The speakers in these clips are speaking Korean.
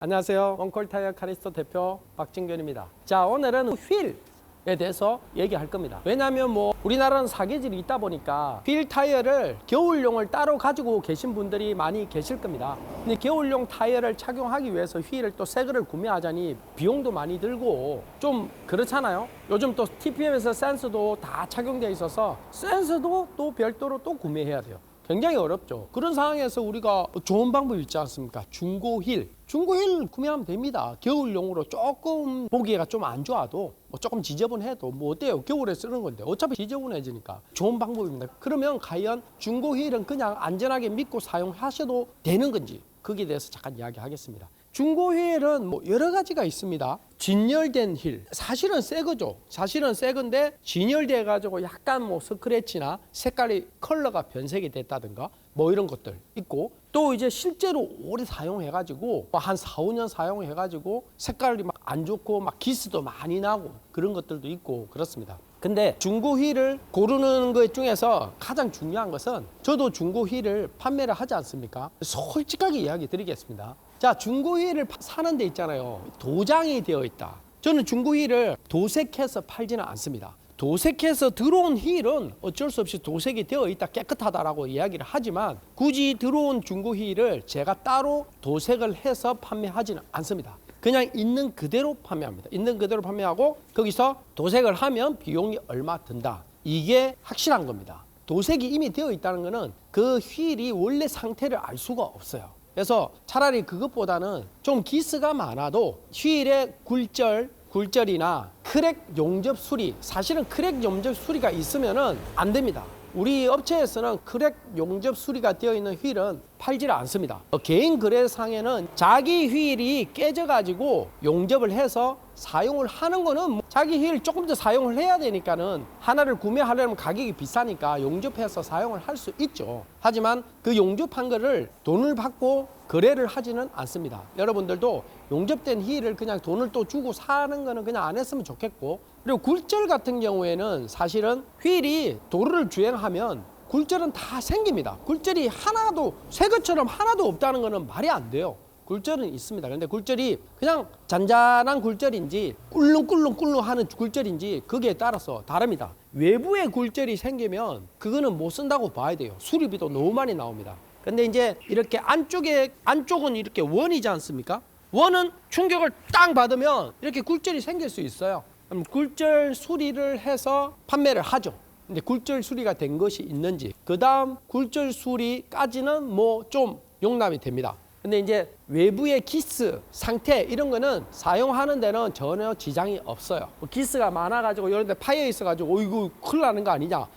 안녕하세요. 원콜타이어 카리스토 대표 박진균입니다. 자, 오늘은 휠에 대해서 얘기할 겁니다. 왜냐하면 우리나라는 사계절이 있다 보니까 휠 타이어를 겨울용을 따로 가지고 계신 분들이 많이 계실 겁니다. 근데 겨울용 타이어를 착용하기 위해서 휠을 또 새 거를 구매하자니 비용도 많이 들고 좀 그렇잖아요. 요즘 또 TPM에서 센서도 다 착용되어 있어서 센서도 또 별도로 또 구매해야 돼요. 굉장히 어렵죠. 그런 상황에서 우리가 좋은 방법이 있지 않습니까? 중고 휠 구매하면 됩니다. 겨울용으로 조금 보기가 좀 안 좋아도 조금 지저분해도 어때요? 겨울에 쓰는 건데 어차피 지저분해지니까 좋은 방법입니다. 그러면 과연 중고 휠은 그냥 안전하게 믿고 사용하셔도 되는 건지 거기에 대해서 잠깐 이야기하겠습니다. 중고 휠은 여러 가지가 있습니다. 진열된 휠, 사실은 새 거죠. 사실은 새 건데 진열돼 가지고 약간 스크래치나 색깔이 컬러가 변색이 됐다든가 이런 것들 있고, 또 이제 실제로 오래 사용해 가지고 한 4, 5년 사용해 가지고 색깔이 막 안 좋고 막 기스도 많이 나고 그런 것들도 있고 그렇습니다. 근데 중고 휠을 고르는 것 중에서 가장 중요한 것은, 저도 중고 휠을 판매를 하지 않습니까? 솔직하게 이야기 드리겠습니다. 자, 중고 휠을 사는 데 있잖아요. 도장이 되어 있다. 저는 중고 휠을 도색해서 팔지는 않습니다. 도색해서 들어온 휠은 어쩔 수 없이 도색이 되어 있다, 깨끗하다라고 이야기를 하지만 굳이 들어온 중고 휠을 제가 따로 도색을 해서 판매하지는 않습니다. 그냥 있는 그대로 판매합니다. 있는 그대로 판매하고 거기서 도색을 하면 비용이 얼마 든다. 이게 확실한 겁니다. 도색이 이미 되어 있다는 것은 그 휠이 원래 상태를 알 수가 없어요. 그래서 차라리 그것보다는 좀 기스가 많아도 휠의 굴절이나 크랙 용접 수리, 사실은 크랙 용접 수리가 있으면은 안 됩니다. 우리 업체에서는 크랙 용접 수리가 되어 있는 휠은 팔지를 않습니다. 개인 거래상에는 자기 휠이 깨져가지고 용접을 해서 사용을 하는 거는 자기 휠 조금 더 사용을 해야 되니까는 하나를 구매하려면 가격이 비싸니까 용접해서 사용을 할 수 있죠. 하지만 그 용접한 거를 돈을 받고 거래를 하지는 않습니다. 여러분들도 용접된 휠을 그냥 돈을 또 주고 사는 거는 그냥 안 했으면 좋겠고, 그리고 굴절 같은 경우에는 사실은 휠이 도로를 주행하면 굴절은 다 생깁니다. 굴절이 하나도 새 것처럼 하나도 없다는 거는 말이 안 돼요. 굴절은 있습니다. 그런데 굴절이 그냥 잔잔한 굴절인지 꿀렁꿀렁 하는 굴절인지 거기에 따라서 다릅니다. 외부에 굴절이 생기면 그거는 못 쓴다고 봐야 돼요. 수리비도 너무 많이 나옵니다. 근데 이제 이렇게 안쪽은 이렇게 원이지 않습니까? 원은 충격을 딱 받으면 이렇게 굴절이 생길 수 있어요. 그럼 굴절 수리를 해서 판매를 하죠. 근데 굴절 수리가 된 것이 있는지, 그 다음 굴절 수리까지는 좀 용납이 됩니다. 근데 이제 외부의 기스 상태 이런 거는 사용하는 데는 전혀 지장이 없어요. 기스가 많아가지고 이런 데 파여 있어가지고 이거 큰일 나는 거 아니냐,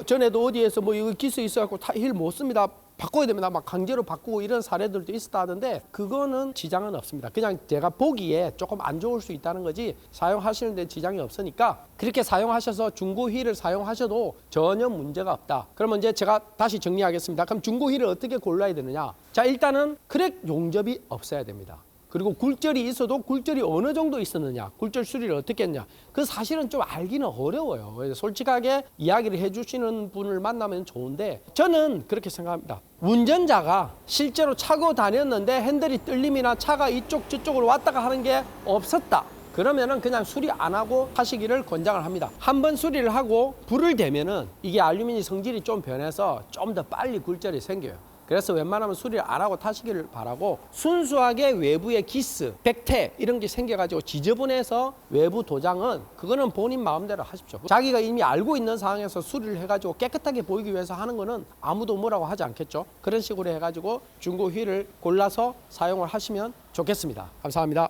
전에도 어디에서 이거 기스 있어갖고 휠 못 씁니다, 바꿔야 됩니다, 막 강제로 바꾸고 이런 사례들도 있었다 하던데 그거는 지장은 없습니다. 그냥 제가 보기에 조금 안 좋을 수 있다는 거지 사용하시는 데 지장이 없으니까 그렇게 사용하셔서 중고 휠을 사용하셔도 전혀 문제가 없다. 그러면 이제 제가 다시 정리하겠습니다. 그럼 중고 휠을 어떻게 골라야 되느냐? 자, 일단은 크랙 용접이 없어야 됩니다. 그리고 굴절이 있어도 굴절이 어느 정도 있었느냐, 굴절 수리를 어떻게 했냐, 그 사실은 좀 알기는 어려워요. 그래서 솔직하게 이야기를 해주시는 분을 만나면 좋은데, 저는 그렇게 생각합니다. 운전자가 실제로 차고 다녔는데 핸들이 떨림이나 차가 이쪽 저쪽으로 왔다가 하는 게 없었다. 그러면은 그냥 수리 안 하고 하시기를 권장을 합니다. 한번 수리를 하고 불을 대면은 이게 알루미늄 성질이 좀 변해서 좀 더 빨리 굴절이 생겨요. 그래서 웬만하면 수리를 안 하고 타시기를 바라고, 순수하게 외부의 기스, 백태 이런 게 생겨가지고 지저분해서 외부 도장은 그거는 본인 마음대로 하십시오. 자기가 이미 알고 있는 상황에서 수리를 해가지고 깨끗하게 보이기 위해서 하는 거는 아무도 뭐라고 하지 않겠죠. 그런 식으로 해가지고 중고 휠을 골라서 사용을 하시면 좋겠습니다. 감사합니다.